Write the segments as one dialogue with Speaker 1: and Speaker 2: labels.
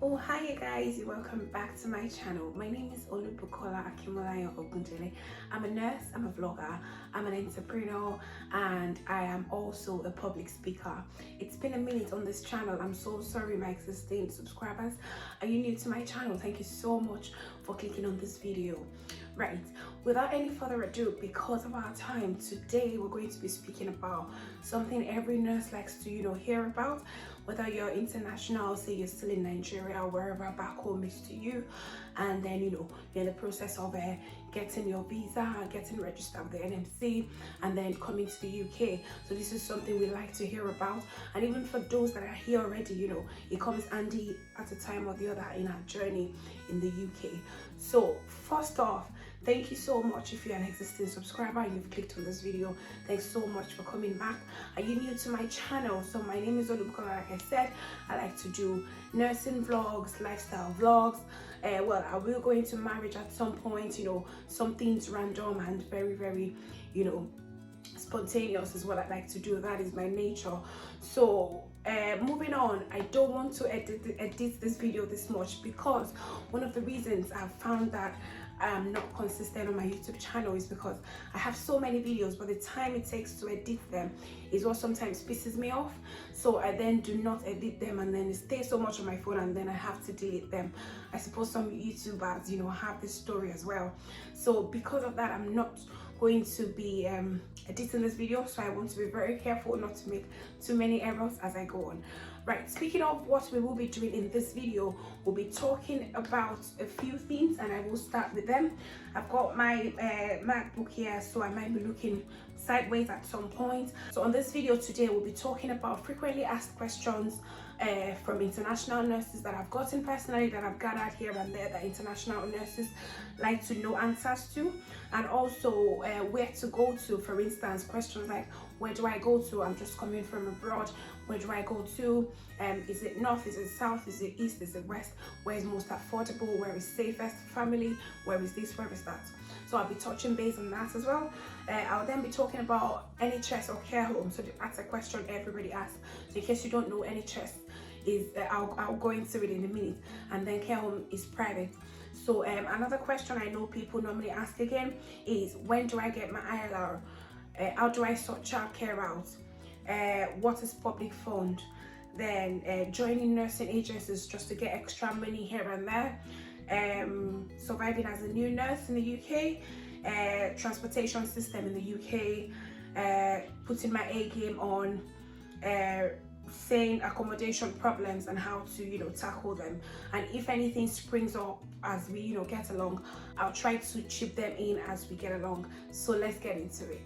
Speaker 1: Oh, hi you guys, welcome back to my channel. My name is Olubukola Akimolayo Ogunjele. I'm a nurse, I'm a vlogger, I'm an entrepreneur, and I am also a public speaker. It's been a minute on this channel. I'm so sorry, my existing subscribers. Are you new to my channel? Thank you so much for clicking on this video. Right, without any further ado, because of our time, today we're going to be speaking about something every nurse likes to hear about, whether you're international, say you're still in Nigeria or wherever back home is to you, and then you're in the process of getting your visa, getting registered with the NMC, and then coming to the UK. So this is something we like to hear about, and even for those that are here already, it comes handy at a time or the other in our journey in the UK. So first off, thank you so much if you're an existing subscriber and you've clicked on this video. Thanks so much for coming back. Are you new to my channel? So my name is Olubukola. Like I said, I like to do nursing vlogs, lifestyle vlogs. Well, I will go into marriage at some point. Some things random and very spontaneous is what I like to do. That is my nature. So moving on, I don't want to edit this video this much, because one of the reasons I've found that I'm not consistent on my YouTube channel is because I have so many videos, but the time it takes to edit them is what sometimes pisses me off. So I then do not edit them, and then it stays so much on my phone, and then I have to delete them. I suppose some YouTubers have this story as well. So because of that, I'm not going to be editing this video, so I want to be very careful not to make too many errors as I go on. Right, speaking of what we will be doing in this video, we'll be talking about a few things, and I will start with them. I've got my MacBook here, so I might be looking sideways at some point. So on this video today, we'll be talking about frequently asked questions from international nurses that I've gotten personally, that I've gathered here and there, that international nurses like to know answers to, and also where to go to. For instance, questions like, where do I go to? I'm just coming from abroad. Where do I go to? Is it north? Is it south? Is it east? Is it west? Where is most affordable? Where is safest? Family? Where is this? Where is that? So I'll be touching base on that as well. I'll then be talking about NHS or care home. So that's a question everybody asks. So in case you don't know, NHS is I'll go into it in a minute, and then care home is private. So another question I know people normally ask again is, when do I get my ILR? How do I sort childcare out? What is public fund? Then joining nursing agencies just to get extra money here and there. Surviving as a new nurse in the UK. Transportation system in the UK. Putting my A game on. Saying accommodation problems and how to tackle them, and if anything springs up as we get along, I'll try to chip them in as we get along. So let's get into it.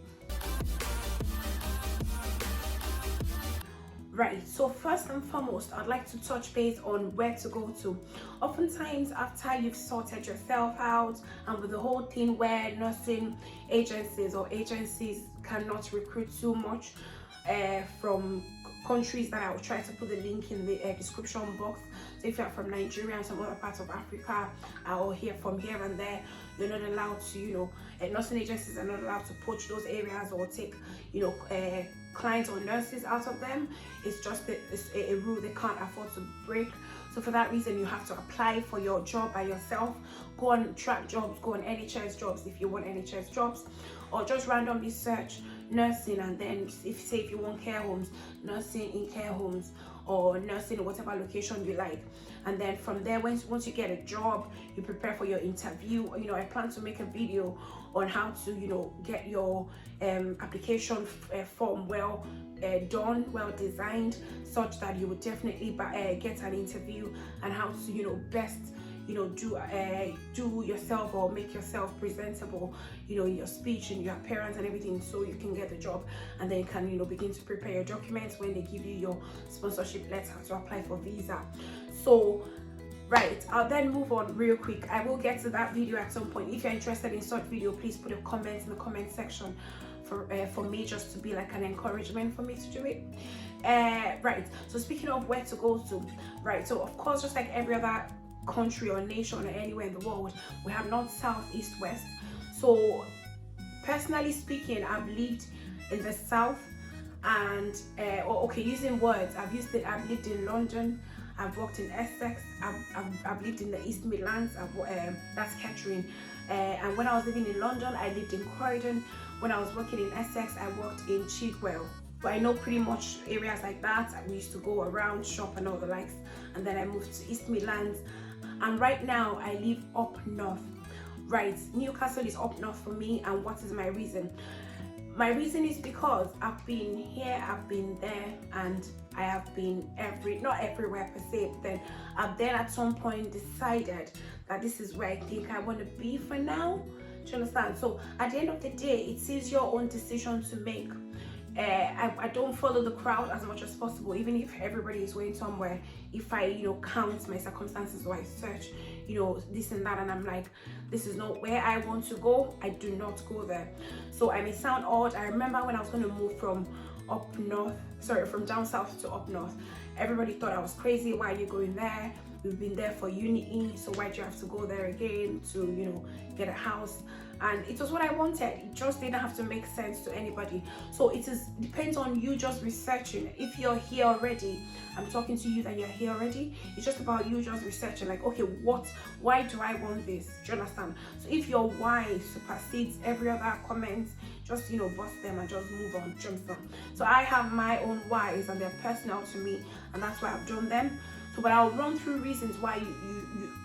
Speaker 1: Right, so first and foremost, I'd like to touch base on where to go to. Oftentimes, after you've sorted yourself out, and with the whole thing where nursing agencies cannot recruit too much from countries that I'll try to put the link in the description box. So if you're from Nigeria and some other parts of Africa, or here from here and there, you're not allowed to, nursing agencies are not allowed to poach those areas or take, clients or nurses out of them. It's just a rule they can't afford to break. So for that reason, you have to apply for your job by yourself. Go on track jobs, go on NHS jobs if you want NHS jobs, or just randomly search nursing, and then if you want care homes, nursing in care homes, or nursing in whatever location you like. And then from there, once you get a job, you prepare for your interview. I plan to make a video on how to get your application form well done, well designed, such that you would definitely get an interview, and how to best do yourself or make yourself presentable, your speech and your appearance and everything, so you can get the job. And then you can begin to prepare your documents when they give you your sponsorship letter to apply for visa. So right, I'll then move on real quick. I will get to that video at some point. If you're interested in such video, please put a comment in the comment section for me, just to be like an encouragement for me to do it. Right, so speaking of where to go to, right, so of course, just like every other country or nation or anywhere in the world, we have north, south, east, west. So personally speaking, I've lived in the south, and using words, I've lived in London, I've worked in Essex, I've lived in the East Midlands, that's Kettering, and when I was living in London, I lived in Croydon. When I was working in Essex, I worked in Chigwell. But I know pretty much areas like that. We used to go around, shop and all the likes, and then I moved to East Midlands, and right now I live up north. Right, Newcastle is up north for me, and what is my reason? My reason is because I've been here, I've been there, and I have been not everywhere per se, but then I've then at some point decided that this is where I think I want to be for now. Do you understand? So at the end of the day, it is your own decision to make. I don't follow the crowd as much as possible, even if everybody is going somewhere. If I count my circumstances, or I search this and that, and I'm like, this is not where I want to go, I do not go there. So I may sound odd. I remember when I was going to move from down south to up north, everybody thought I was crazy. Why are you going there? We've been there for uni, so why do you have to go there again to get a house? And it was what I wanted. It just didn't have to make sense to anybody. So it depends on you just researching. If you're here already, I'm talking to you that you're here already, it's just about you just researching, like, okay, why do I want this? Do you understand? So if your why supersedes every other comment, just bust them and just move on. Do you understand? So I have my own whys, and they're personal to me, and that's why I've done them. So but I'll run through reasons why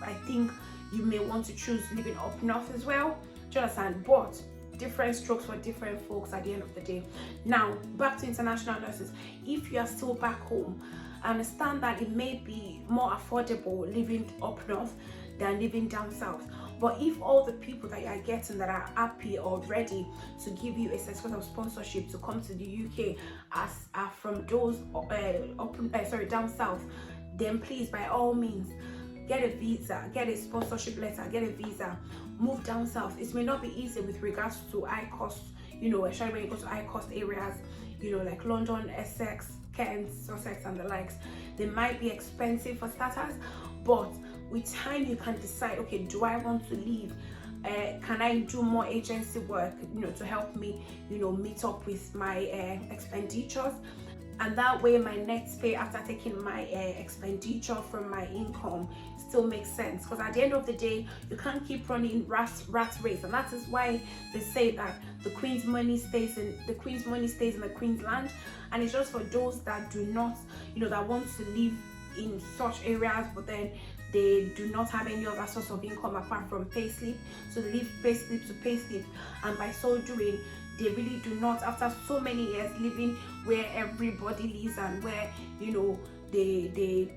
Speaker 1: I think you may want to choose living up north as well. Do you understand? But different strokes for different folks at the end of the day. Now, back to international nurses. If you are still back home, I understand that it may be more affordable living up north than living down south. But if all the people that you are getting that are happy or ready to give you a certificate of sponsorship to come to the UK are from those down south, then please, by all means, get a visa, get a sponsorship letter, get a visa, move down south. It may not be easy with regards to high cost, especially when you go to high cost areas, like London, Essex, Kent, Sussex and the likes. They might be expensive for starters, but with time you can decide, okay, do I want to leave? Can I do more agency work, to help me, meet up with my expenditures? And that way my net pay after taking my expenditure from my income still makes sense. Because at the end of the day, you can't keep running rat race, and that is why they say that the queen's money stays in the queen's land. And it's just for those that do not, that want to live in such areas, but then they do not have any other source of income apart from payslip. So they live payslip to payslip, and by so doing, they really do not, after so many years living where everybody lives and where they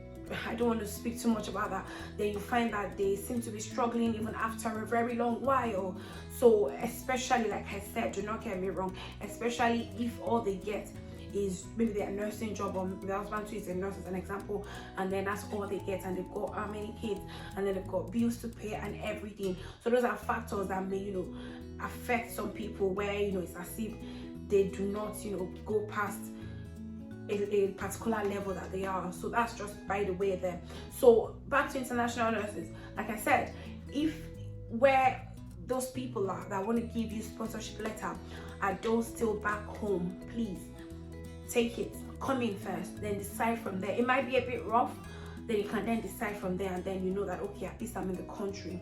Speaker 1: I don't want to speak too much about that, then you find that they seem to be struggling even after a very long while. So especially, like I said, do not get me wrong, especially if all they get is maybe their nursing job, or the husband too is a nurse as an example, and then that's all they get, and they've got how many kids, and then they've got bills to pay and everything. So those are factors that may affect some people, where it's as if they do not go past a particular level that they are. So that's just by the way there. So back to international nurses, like I said, if where those people are that want to give you sponsorship letter are those still back home, please take it, come in first, then decide from there. It might be a bit rough, then you can then decide from there, and then you know that, okay, at least I'm in the country.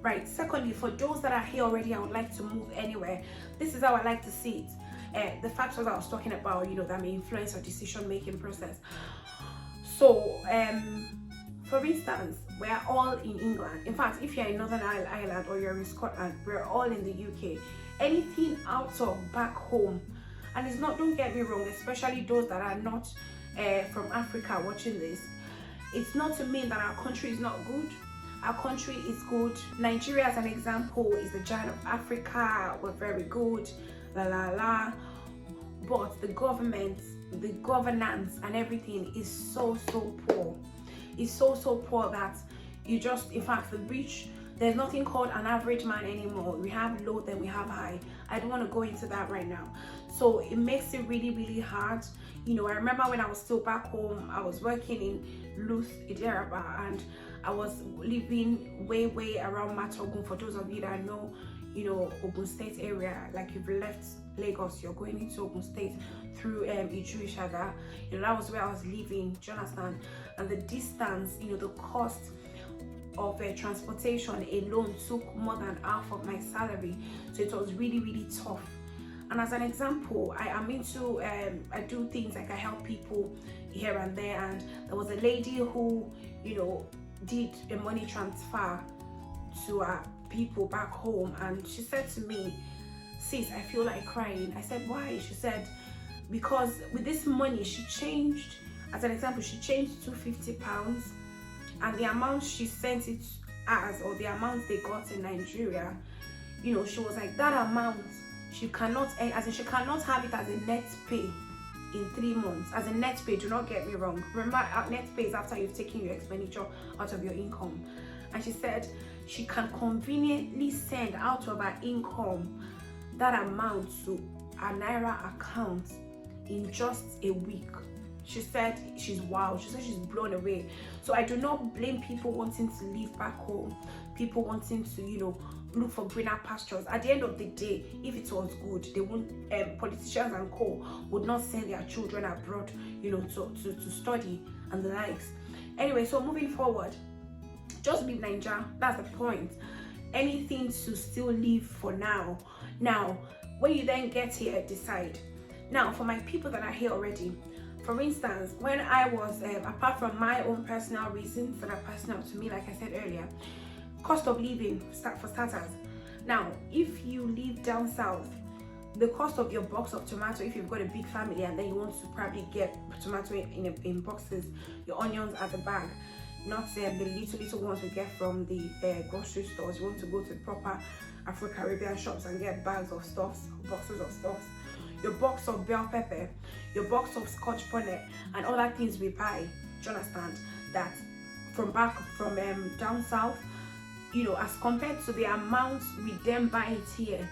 Speaker 1: Right. Secondly, for those that are here already and would like to move anywhere, this is how I like to see it. The factors I was talking about, that may influence your decision-making process. So, for instance, we're all in England. In fact, if you're in Northern Ireland or you're in Scotland, we're all in the UK. Anything out of back home, and it's not, don't get me wrong, especially those that are not from Africa watching this, it's not to mean that our country is not good. Our country is good. Nigeria, as an example, is the giant of Africa. We're very good, la la la. But the government, the governance and everything is so poor. It's so poor that you just, in fact, the rich, there's nothing called an average man anymore. We have low, then we have high. I don't want to go into that right now. So it makes it really hard. I remember when I was still back home, I was working in Luth, Ideraba, and I was living way around Matogun. For those of you that know, you know, Ogun State area, like you've left Lagos, you're going into Ogun State through Iju Ishaga, you know, that was where I was living, do you understand? And the distance, you know, the cost of transportation alone took more than half of my salary, so it was really, really tough. And as an example, I am into I do things like I help people here and there, and there was a lady who, you know, did a money transfer to people back home, and she said to me, sis, I feel like crying. I said, why? She said, because with this money she changed, as an example, she changed to £50, and the amount she sent it as, or the amount they got in Nigeria, you know, she was like, that amount she cannot, as in she cannot have it as a net pay in 3 months. As a net pay, do not get me wrong, remember, net pay is after you've taken your expenditure out of your income. And she said she can conveniently send out of her income that amount to a Naira account in just a week. She said she's wow, she said she's blown away. So I do not blame people wanting to live back home, people wanting to, you know, look for greener pastures. At the end of the day, if it was good, they won't, politicians and co would not send their children abroad, you know, to study and the likes. Anyway, so moving forward, just leave Nigeria, that's the point. Anything to still live for now. Now, when you then get here, decide. Now, for my people that are here already, for instance, when I was, apart from my own personal reasons that are personal to me, like I said earlier, cost of living, for starters. Now, if you live down south, the cost of your box of tomato, if you've got a big family and then you want to probably get tomato in boxes, your onions at the bag, not the little ones we get from the grocery stores. You want to go to proper Afro-Caribbean shops and get bags of stuffs, boxes of stuffs, your box of bell pepper, your box of scotch bonnet, and other things we buy. Do you understand? That from down south, you know, as compared to the amount we then buy it here,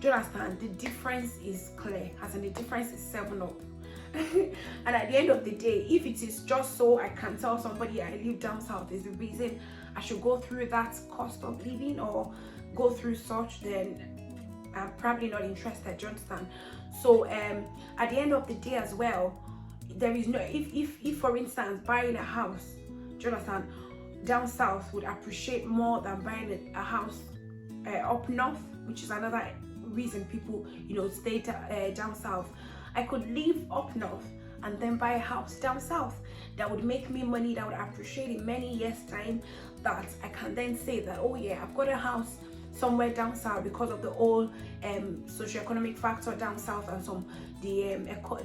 Speaker 1: do you understand? The difference is clear, as in the difference is 7 up. And at the end of the day, if it is just so I can tell somebody I live down south is the reason I should go through that cost of living or go through such, then I'm probably not interested. Do you understand? So at the end of the day as well, there is no, if for instance buying a house, do you understand, down south would appreciate more than buying a house up north, which is another reason people, you know, stay down south. I could live up north and then buy a house down south that would make me money, that would appreciate in many years time, that I can then say that, oh yeah, I've got a house somewhere down south because of the whole socio-economic factor down south, and some the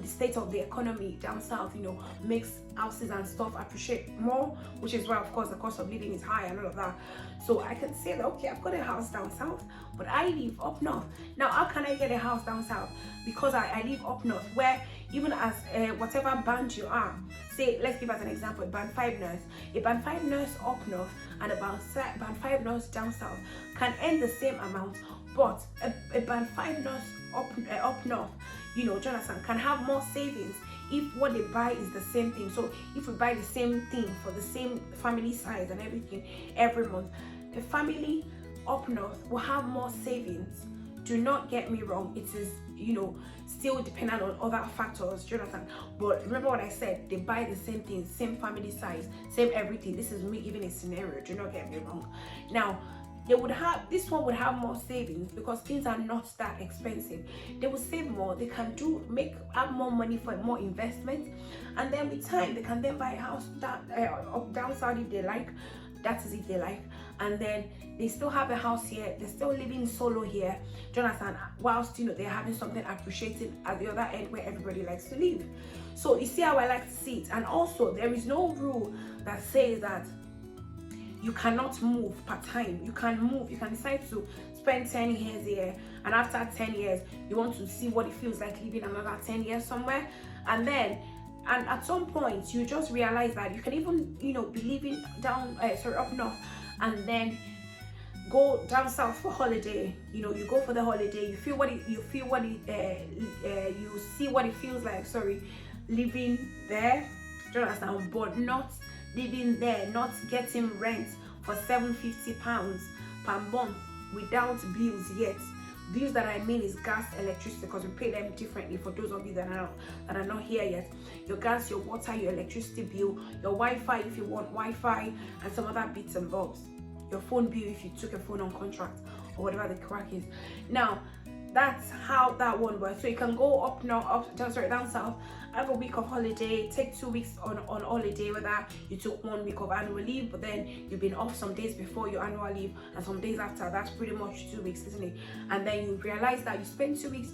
Speaker 1: state of the economy down south, you know, makes houses and stuff appreciate more, which is why of course the cost of living is high and all of that. So I can say that, okay, I've got a house down south, but I live up north. Now how can I get a house down south? Because I live up north, where even as whatever band you are, say, let's give as an example, a band 5 nurse. A band 5 nurse up north and a band 5 nurse down south can earn the same amount, but a band 5 nurse up north, you know, Jonathan, can have more savings if what they buy is the same thing. So if we buy the same thing for the same family size and everything every month, the family up north will have more savings. Do not get me wrong, it is, you know, still dependent on other factors, Jonathan. But remember what I said, they buy the same thing, same family size, same everything. This is me giving a scenario, do not get me wrong. Now, they would have, this one would have more savings because things are not that expensive. They will save more, they can have more money for more investment, and then with time they can then buy a house down south if they like. That is if they like, and then they still have a house here, they're still living solo here, Jonathan, whilst, you know, they're having something appreciated at the other end where everybody likes to live. So you see how I like to see it. And also there is no rule that says that you cannot move part time. You can move, you can decide to spend 10 years here, and after 10 years you want to see what it feels like living another 10 years somewhere, and at some point you just realize that you can even, you know, be living up north and then go down south for holiday. You know, you go for the holiday, you see what it feels like, living there, do you understand? But not living there, not getting rent for £750 per month without bills yet. Bills that I mean is gas, electricity, because we pay them differently for those of you that are not here yet. Your gas, your water, your electricity bill, your Wi-Fi if you want Wi-Fi, and some other bits and bobs. Your phone bill if you took a phone on contract or whatever the crack is. Now, that's how that one works. So you can go up north, down south, have a week of holiday, take 2 weeks on holiday, whether you took 1 week of annual leave, but then you've been off some days before your annual leave and some days after. That's pretty much 2 weeks, isn't it? And then you realize that you spend 2 weeks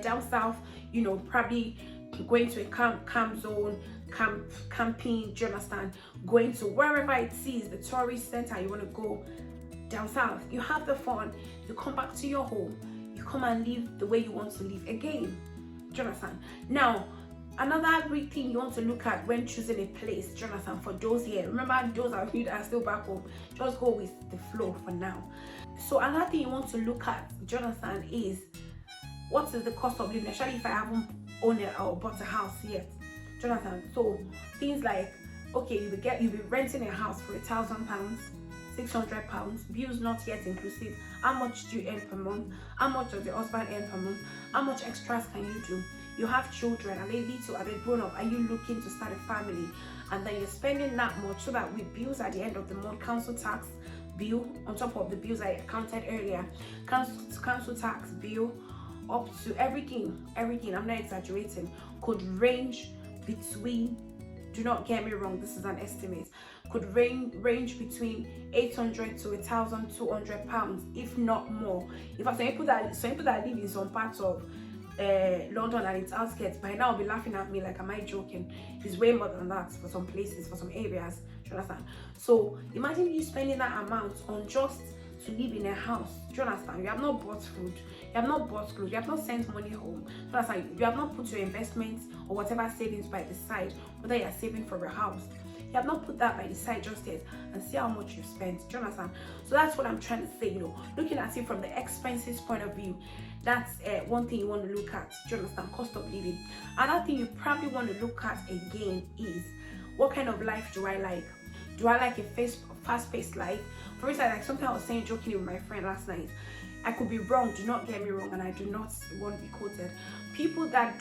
Speaker 1: down south, you know, probably going to a camp zone, camping, do you understand? Going to wherever it is, the tourist center you want to go down south. You have the fun, you come back to your home, you come and live the way you want to live again. Do you understand? Now, another great thing you want to look at when choosing a place, do you understand, for those here, remember those of you that are still back home, just go with the flow for now. So another thing you want to look at, do you understand, is what is the cost of living, especially if I haven't owned or bought a house yet. Do you understand? So things like, okay, you'll be renting a house for £1,000, £600, bills not yet inclusive. How much do you earn per month? How much does the husband earn per month? How much extras can you do? You have children, are they little, are they grown up? Are you looking to start a family? And then you're spending that much, so that with bills at the end of the month, council tax bill on top of the bills I counted earlier, council tax bill, up to everything, I'm not exaggerating, could range between, do not get me wrong, this is an estimate, could range between 800 to £1,200, if not more. In fact, some people that live in some parts of London and its outskirts by now will be laughing at me like, am I joking? It's way more than that for some places, for some areas. Do you understand? So imagine you spending that amount on just to live in a house. Do you understand? You have not bought food, you have not bought clothes, you have not sent money home. Do you understand? You have not put your investments or whatever savings by the side, whether you're saving for a house. You have not put that by the side just yet, and see how much you spent. Do you understand? So that's what I'm trying to say, you know, looking at it from the expenses point of view. That's one thing you want to look at. Do you understand? Cost of living. Another thing you probably want to look at again is, what kind of life do I like? Do I like a fast-paced life? For instance, like something I was saying jokingly with my friend last night, I could be wrong, do not get me wrong, and I do not want to be quoted. People that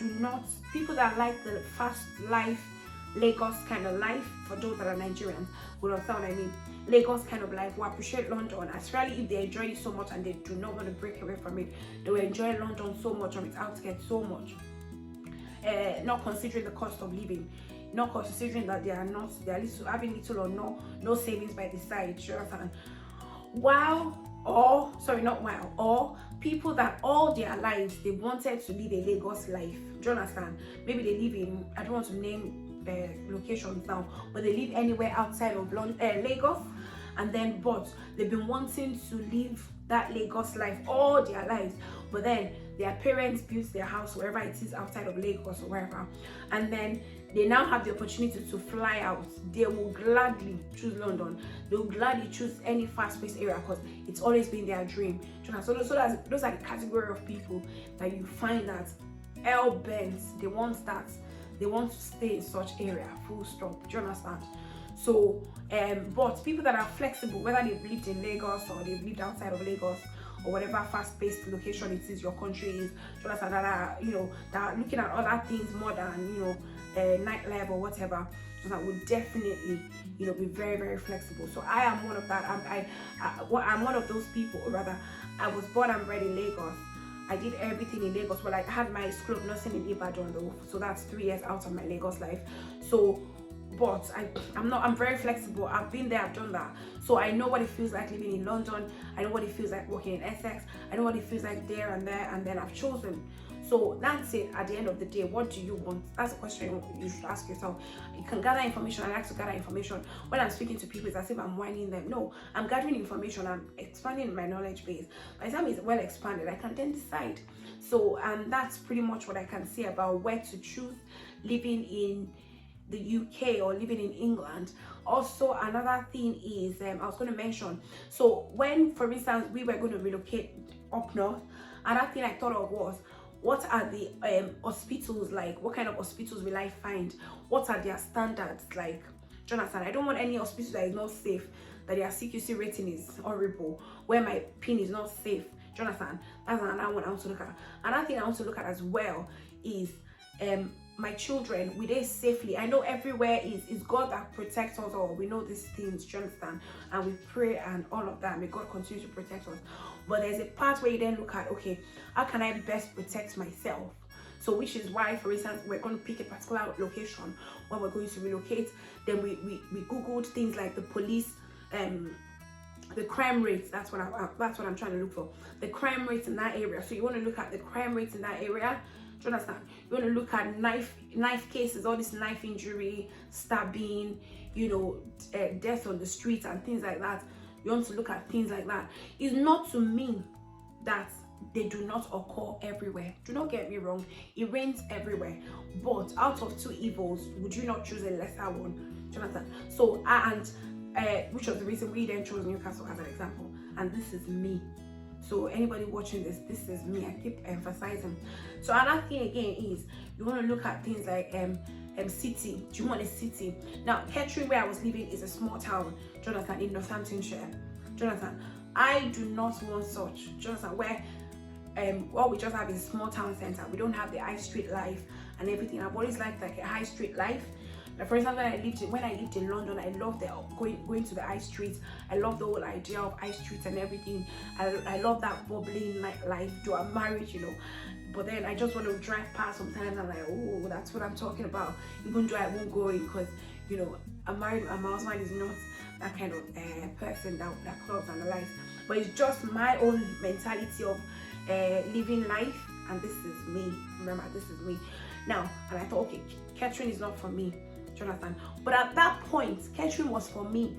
Speaker 1: like the fast life, Lagos kind of life, for those that are Nigerians will understand what I mean. Lagos kind of life, will appreciate London, especially if they enjoy it so much and they do not want to break away from it. They will enjoy London so much, on its outskirts so much. Not considering the cost of living, not considering that they are having little or no savings by the side. Sure, or people that all their lives they wanted to live a Lagos life. Do you understand? Maybe they live in, I don't want to name locations now, but they live anywhere outside of Lagos, and then but they've been wanting to live that Lagos life all their lives, but then their parents built their house wherever it is outside of Lagos or wherever, and then they now have the opportunity to fly out. They will gladly choose London. They will gladly choose any fast-paced area because it's always been their dream. So those are the category of people that you find that hell bent. They want that. They want to stay in such area. Full stop. Do you understand? So, but people that are flexible, whether they've lived in Lagos or they've lived outside of Lagos, or whatever fast-paced location it is your country is, that are looking at other things more than nightlife or whatever, so that would definitely be very, very flexible. So I am one of that. I'm one of those people. Or rather, I was born and bred in Lagos. I did everything in Lagos, but I had my school of nursing in Ibadan though, so that's 3 years out of my Lagos life. So but I'm very flexible. I've been there, I've done that. So I know what it feels like living in London. I know what it feels like working in Essex. I know what it feels like there, and then I've chosen. So that's it. At the end of the day, what do you want? That's a question you should ask yourself. You can gather information. I like to gather information. When I'm speaking to people, it's as if I'm whining them. No, I'm gathering information. I'm expanding my knowledge base. By the time it's well expanded, I can then decide. So that's pretty much what I can say about where to choose living in the UK or living in England. Also, another thing is I was going to mention, so when, for instance, we were going to relocate up north, another thing I thought of was, what are the hospitals like? What kind of hospitals will I find? What are their standards like? Do you understand? I don't want any hospital that is not safe, that their CQC rating is horrible, where my pin is not safe. Do you understand? That's another one I want to look at. Another thing I want to look at as well is my children, will they safely? I know everywhere is God that protects us all. We know these things, do you understand? And we pray and all of that. May God continue to protect us. But there's a part where you then look at, okay, how can I best protect myself? So which is why, for instance, we're going to pick a particular location when we're going to relocate. Then we Googled things like the police, the crime rates. That's what I'm trying to look for. The crime rates in that area. So you want to look at the crime rates in that area. Do you understand? You want to look at knife cases, all this knife injury, stabbing, death on the streets and things like that. You want to look at things like that. It's not to mean that they do not occur everywhere. Do not get me wrong. It rains everywhere. But out of two evils, would you not choose a lesser one? Do you understand? So, which was the reason we then chose Newcastle as an example. And this is me. So anybody watching this is me. I keep emphasizing. So another thing again is you want to look at things like city. Do you want a city? Now, Kettering, where I was living, is a small town, do you understand, in Northamptonshire. Do you understand? I do not want such. Do you understand? Where what we just have is a small town center. We don't have the high street life and everything. I've always liked like a high street life. Like for example, when I lived in London, I loved going to the high streets. I love the whole idea of high streets and everything. I love that bubbling nightlife. Do I'm married, but then I just want to drive past sometimes. I'm like, oh, that's what I'm talking about. Even though I won't go in because I'm married and my husband is not that kind of person that clubs and the likes. But it's just my own mentality of living life, and this is me. Remember, this is me now. And I thought, okay, Kettering is not for me. Jonathan. But at that point, Kettering was for me.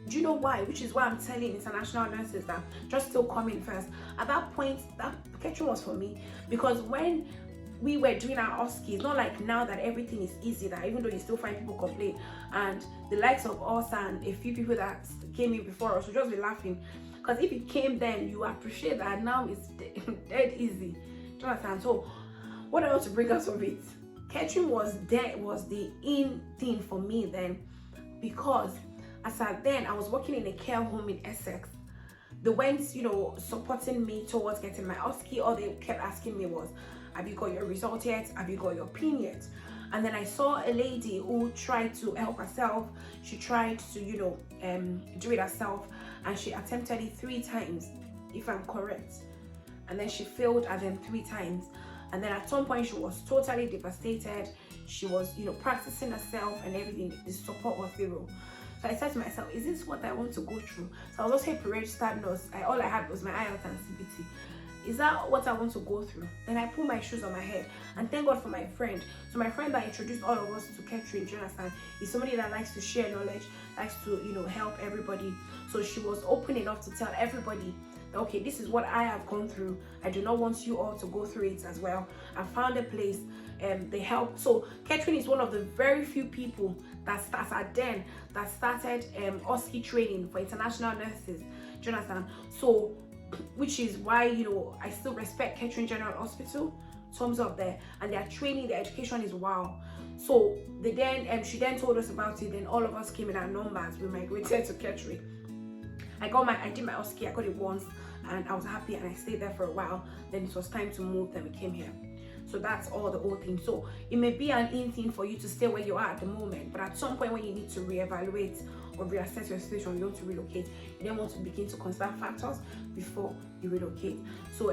Speaker 1: Do you know why? Which is why I'm telling international nurses that just still coming first. At that point, that Kettering was for me, because when we were doing our OSCE, it's not like now that everything is easy, that even though you still find people complain, and the likes of us and a few people that came in before us will just be laughing, because if it came then, you appreciate that now it's dead easy. Jonathan. So what I want to bring out of it, Kettering was the in thing for me then, because as at then I was working in a care home in Essex. The ones supporting me towards getting my OSCE, all they kept asking me was, have you got your result yet? Have you got your PIN yet? And then I saw a lady who tried to help herself. She tried to do it herself, and she attempted it 3 times, if I'm correct, and then she failed at them 3 times. And then at some point she was totally devastated. She was practicing herself and everything. The support was zero. So I said to myself, is this what I want to go through? So I was also a pre-registered nurse. All I had was my IELTS and CBT. Is that what I want to go through? Then I put my shoes on my head, and thank God for my friend. So my friend that introduced all of us to Kettering, Jonathan, is somebody that likes to share knowledge, likes to help everybody. So she was open enough to tell everybody, okay, this is what I have gone through. I do not want you all to go through it as well. I found a place, they help. So Kettering is one of the very few people that started OSCE training for international nurses, Jonathan. So which is why I still respect Kettering General Hospital. Thumbs up there. And their training, their education is wow. So she then told us about it. Then all of us came in our numbers. We migrated to Kettering. I did my OSCE. I got it once, and I was happy, and I stayed there for a while. Then it was time to move. Then we came here. So that's all the old thing. So it may be an in thing for you to stay where you are at the moment, but at some point when you need to reevaluate or reassess your situation, you want to relocate, you then want to begin to consider factors before you relocate. So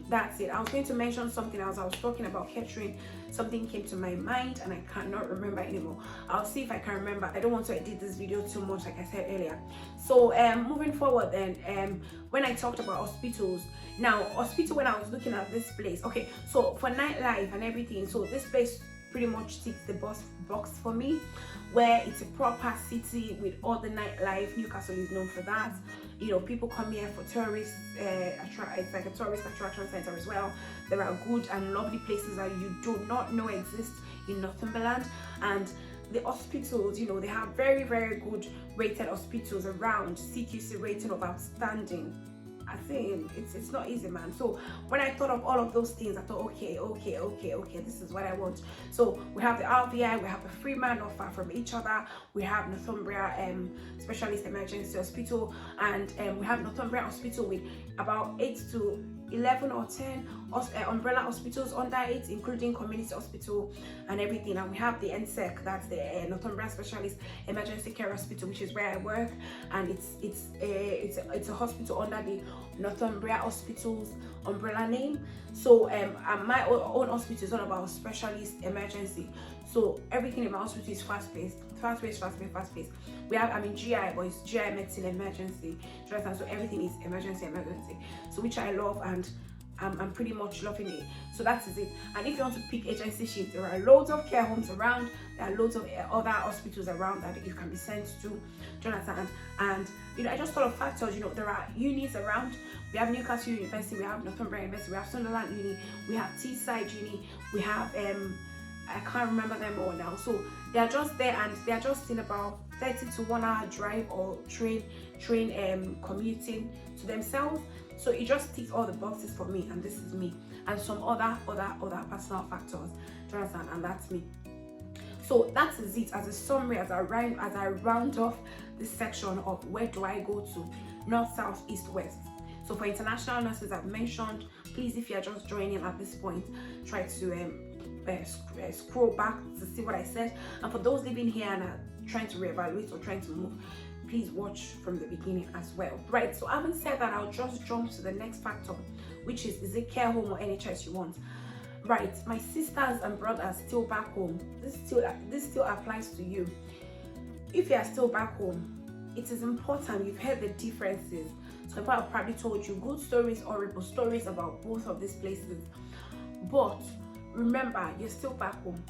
Speaker 1: that's it. I was going to mention something else. I was talking about Kettering. Something came to my mind and I cannot remember anymore. I'll see if I can remember. I don't want to edit this video too much, like I said earlier. So moving forward then, when I talked about hospitals, now hospital, when I was looking at this place, okay, so for nightlife and everything, so this place pretty much ticks the box for me, where it's a proper city with all the nightlife. Newcastle is known for that. People come here for tourists. It's like a tourist attraction center as well. There are good and lovely places that you do not know exist in Northumberland. And the hospitals, they have very, very good rated hospitals around, CQC rating of outstanding. I think it's not easy, man. So when I thought of all of those things, I thought, okay, this is what I want. So we have the RVI, we have the Freeman, not far from each other. We have Northumbria Specialist Emergency Hospital, and we have Northumbria Hospital with about 8 to 11 or 10 umbrella hospitals under it, including community hospital and everything. And we have the NSEC, that's the Northumbria Specialist Emergency Care Hospital, which is where I work, and it's a hospital under the Northumbria Hospitals umbrella name. So my own hospital is all about specialist emergency. So everything in my hospital is fast-paced. We have, GI, but it's GI medicine emergency. So everything is emergency. So which I love, and I'm pretty much loving it. So that is it. And if you want to pick agency shifts, there are loads of care homes around. There are loads of other hospitals around that you can be sent to, Jonathan. And I just thought of factors. There are unis around. We have Newcastle University, we have Northumbria University, we have Sunderland Uni, we have Teesside Uni, we have I can't remember them all now. So they are just there, and they are just in about 30 to 1 hour drive or train commuting to themselves. So it just ticks all the boxes for me, and this is me, and some other personal factors, Jonathan, and that's me. So that is it as a summary, as I round off this section of where do I go to, north, south, east, west. So for international nurses, I've mentioned, please, if you're just joining at this point, try to scroll back to see what I said. And for those living here and are trying to reevaluate or trying to move, please watch from the beginning as well. Right, so having said that, I'll just jump to the next factor, which is it care home or NHS you want? Right, my sisters and brothers still back home, this still applies to you. If you are still back home, it is important. You've heard the differences. So people have probably told you good stories, horrible stories about both of these places. But remember, you're still back home.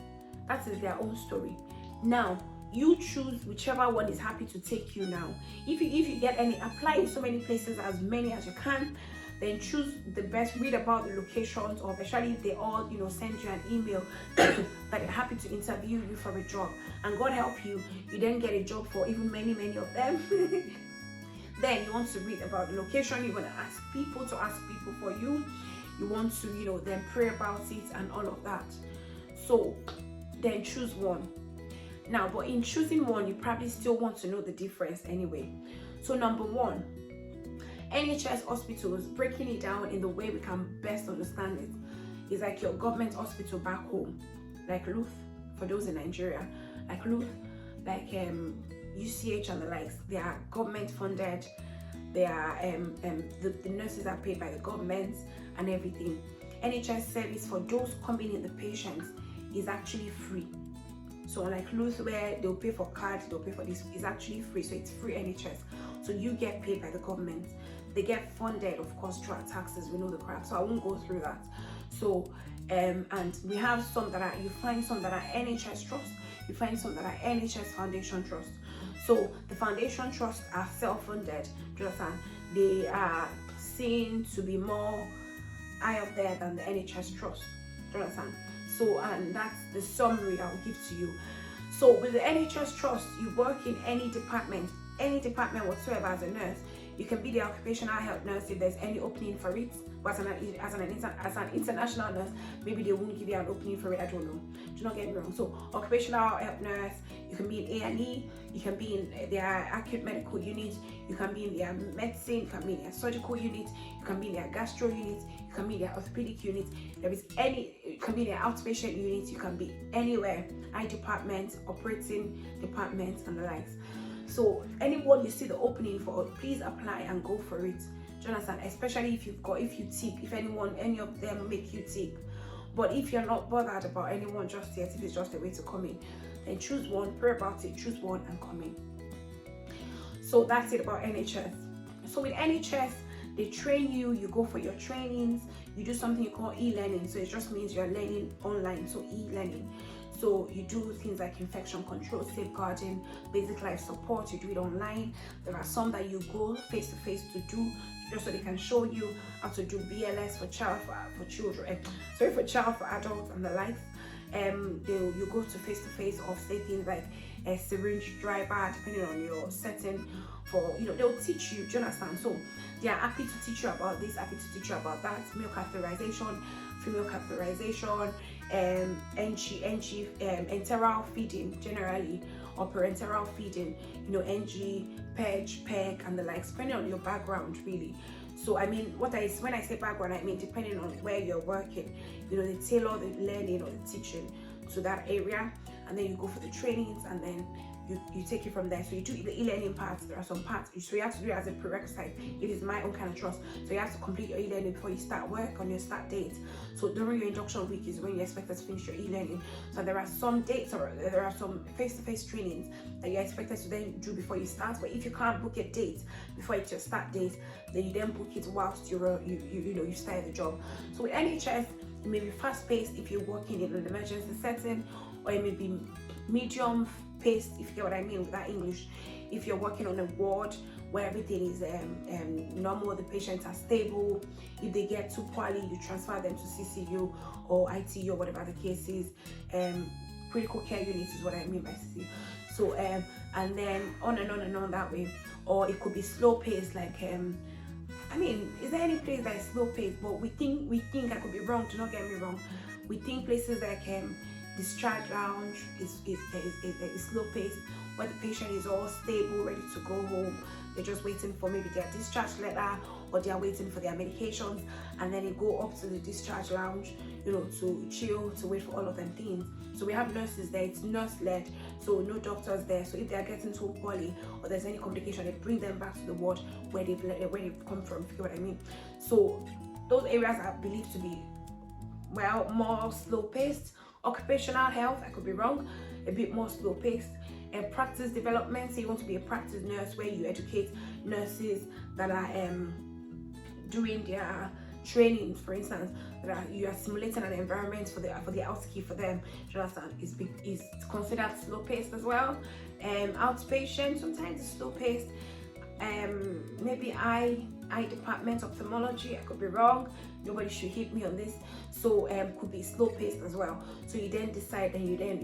Speaker 1: That is their own story. Now, you choose whichever one is happy to take you now. If you get any, apply in so many places, as many as you can. Then choose the best, read about the locations, or especially if they all, send you an email that they're happy to interview you for a job. And God help you, you then get a job for even many of them. Then you want to read about the location, you want to ask people for you. You want to, then pray about it and all of that. So then choose one. Now, but in choosing one, you probably still want to know the difference anyway. So number one, NHS hospitals, breaking it down in the way we can best understand it, is like your government hospital back home, like Luth, for those in Nigeria, like Luth, like UCH and the likes. They are government funded. They are the nurses are paid by the government and everything. NHS service for those coming in, the patients, is actually free. So like Luth, where they'll pay for cards, they'll pay for this, is actually free. So it's free NHS. So you get paid by the government. They get funded, of course, through our taxes. We know the crap. So I won't go through that. So and we have some that are, you find some that are NHS Trust. You find some that are NHS Foundation Trust. So the Foundation Trust are self-funded. They are seen to be more high up there than the NHS Trust. So, and that's the summary I'll give to you. So with the NHS Trust, you work in any department whatsoever as a nurse. You can be the occupational health nurse if there's any opening for it. But as an international nurse, maybe they won't give you an opening for it. I don't know. Do not get me wrong. So occupational health nurse, you can be in A&E, you can be in their acute medical unit, you can be in their medicine, you can be in their surgical unit, you can be in their gastro unit, you can be in their orthopedic unit. You can be in their outpatient unit, you can be anywhere, eye department, operating department, and the likes. So anyone you see the opening for, please apply and go for it, Jonathan. Especially if you tick, if any of them make you tick. But if you're not bothered about anyone just yet, if it's just a way to come in, then choose one, pray about it, choose one, and come in. So that's it about NHS. So with NHS, they train you, you go for your trainings, you do something you call e-learning. So it just means you're learning online, so e-learning. So you do things like infection control, safeguarding, basic life support, you do it online. There are some that you go face to face to do, just so they can show you how to do BLS for child, for adults and the likes. you go to face or say things like a syringe driver, depending on your setting. For they'll teach you. Do you understand? So they are happy to teach you about this, happy to teach you about that. Milk catheterization, female catheterization, enteral feeding generally, or parenteral feeding, NG, PEG, and the likes, depending on your background really. So I mean, when I say background, I mean depending on where you're working, they tailor the learning or the teaching to that area, and then you go for the trainings, and then you take it from there. So you do the e-learning parts. There are some parts, so you have to do it as a prerequisite. It is my own kind of trust. So you have to complete your e-learning before you start work on your start date. So during your induction week is when you're expected to finish your e-learning. So there are some dates, or there are some face-to-face trainings that you're expected to then do before you start. But if you can't book a date before it's your start date, then you then book it whilst you start the job. So with NHS, it may be fast-paced if you're working in an emergency setting, or it may be medium paced, if you get what I mean with that English, if you're working on a ward where everything is normal, the patients are stable. If they get too poorly, you transfer them to CCU or ITU or whatever the case is. Critical care units is what I mean by CCU. So and then on and on and on that way. Or it could be slow paced, like I mean, is there any place that is slow paced? But we think I could be wrong, do not get me wrong. We think places like discharge lounge is slow paced, where the patient is all stable, ready to go home. They're just waiting for maybe their discharge letter, or they are waiting for their medications, and then they go up to the discharge lounge, to chill, to wait for all of them things. So we have nurses there, it's nurse led, so no doctors there. So if they are getting too poorly or there's any complication, they bring them back to the ward where they've come from, if you know what I mean. So those areas are believed to be more slow paced. Occupational health, I could be wrong, a bit more slow paced. And practice development, so you want to be a practice nurse, where you educate nurses that are doing their training, for instance, that you are simulating an environment for the outskip for them. Do you understand? Is considered slow paced as well. Outpatient, sometimes it's slow paced. Maybe eye department, ophthalmology, I could be wrong, nobody should hit me on this. So could be slow paced as well. So you then decide, and you then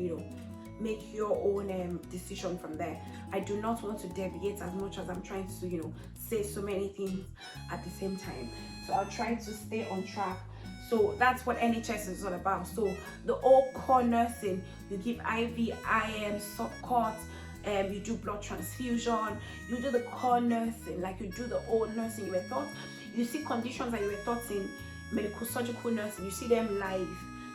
Speaker 1: make your own decision from there. I do not want to deviate as much as I'm trying to say so many things at the same time. So I'll try to stay on track. So that's what NHS is all about. So the all core nursing, you give IV, IM, subcut, you do blood transfusion, you do the core nursing, like you do the old nursing you were taught. You see conditions that you were taught in medical surgical nursing, you see them live.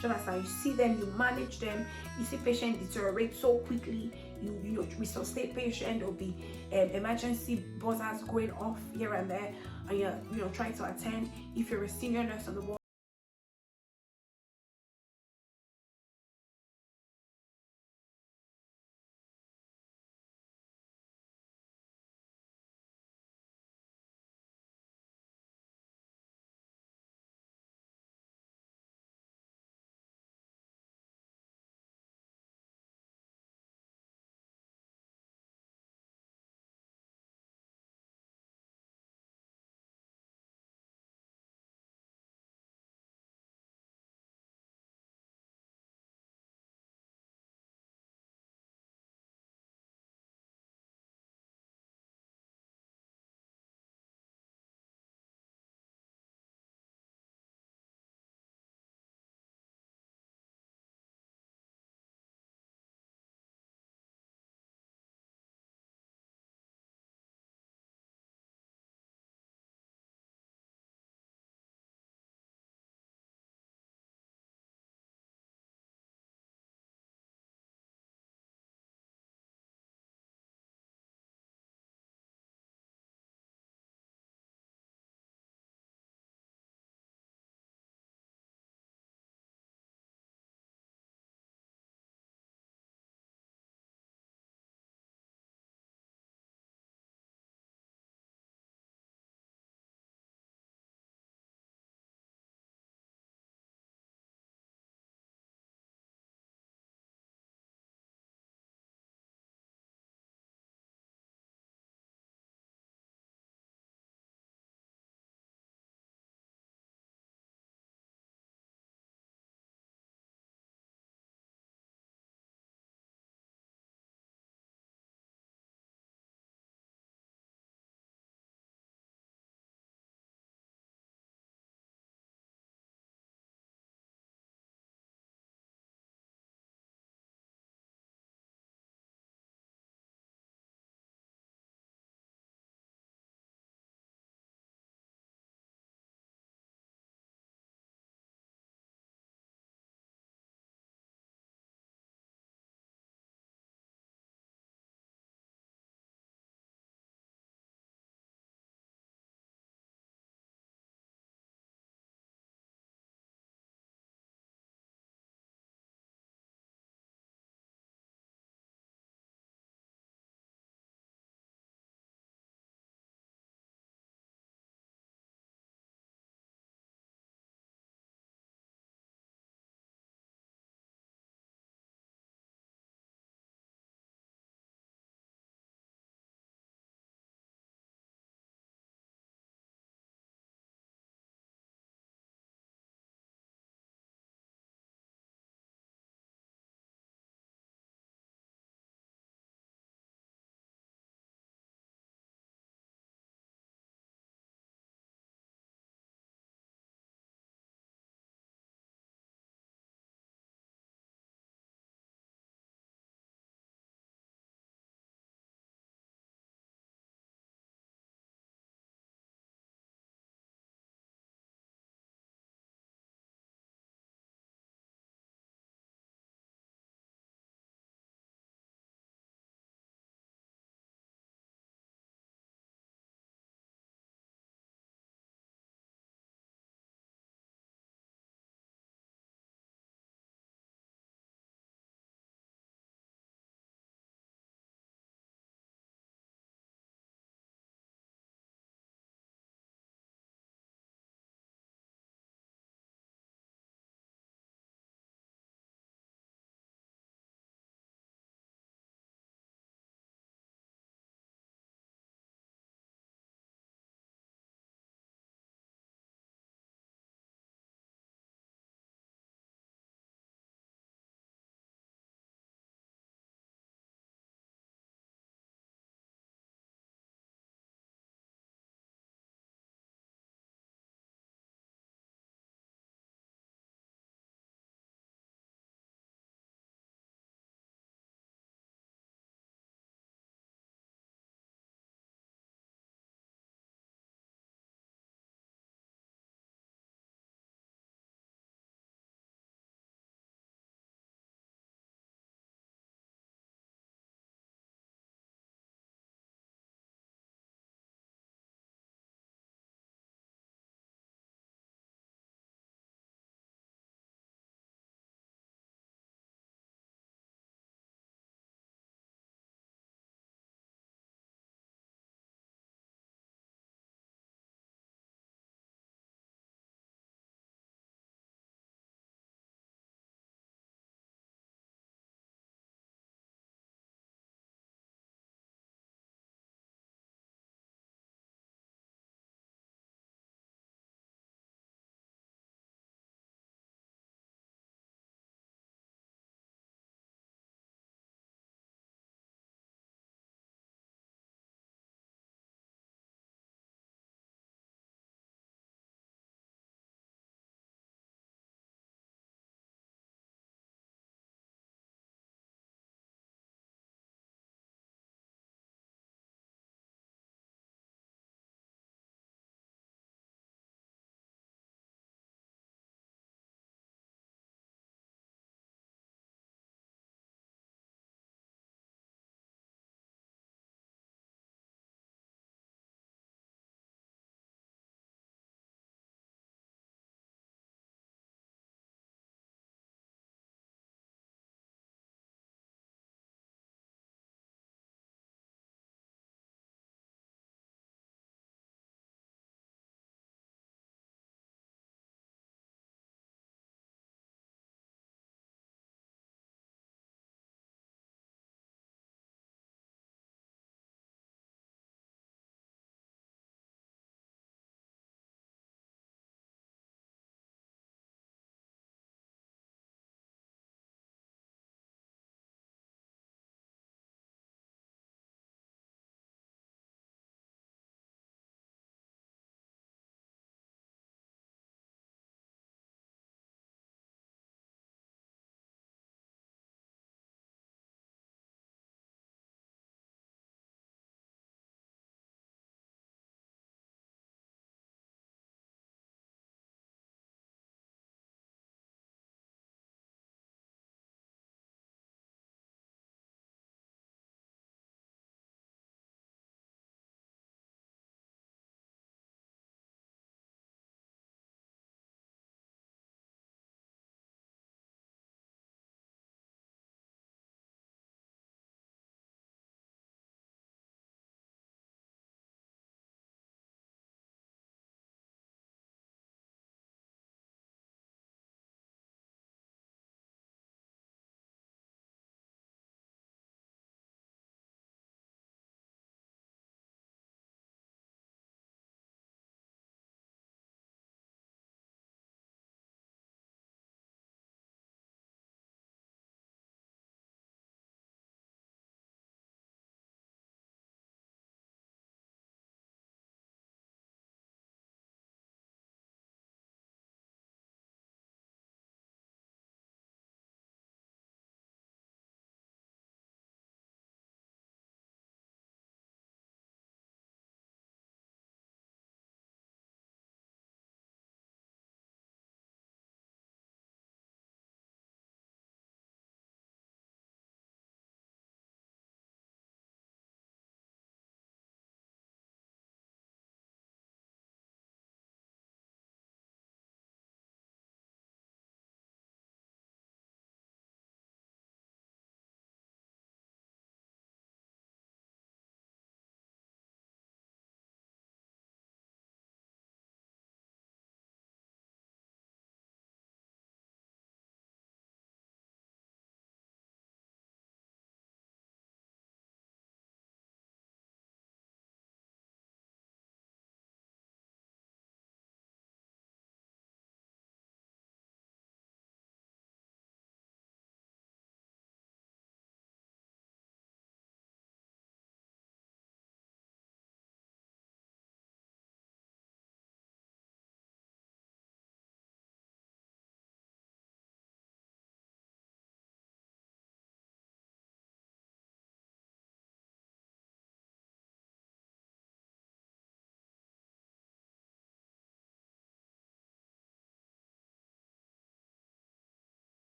Speaker 1: Do you understand? You see them, you manage them. You see patients deteriorate so quickly. You resuscitate patient. There'll be emergency buzzers going off here and there, and you're trying to attend. If you're a senior nurse on the ward,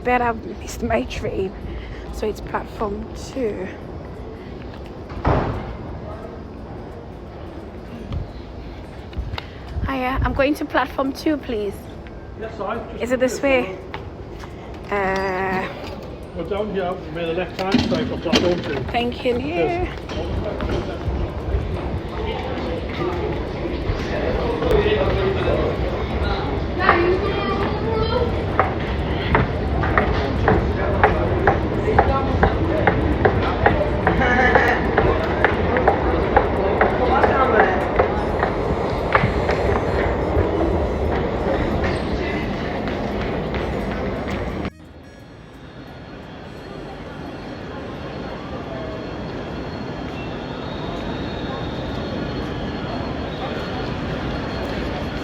Speaker 1: bet I've missed my train. So it's platform 2. Hiya, I'm going to platform 2, please.
Speaker 2: Yes, I.
Speaker 1: Is it this way?
Speaker 2: We're down here, we're the left-hand side of platform 2.
Speaker 1: Thank you.
Speaker 2: Yes.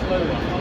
Speaker 2: Slow one.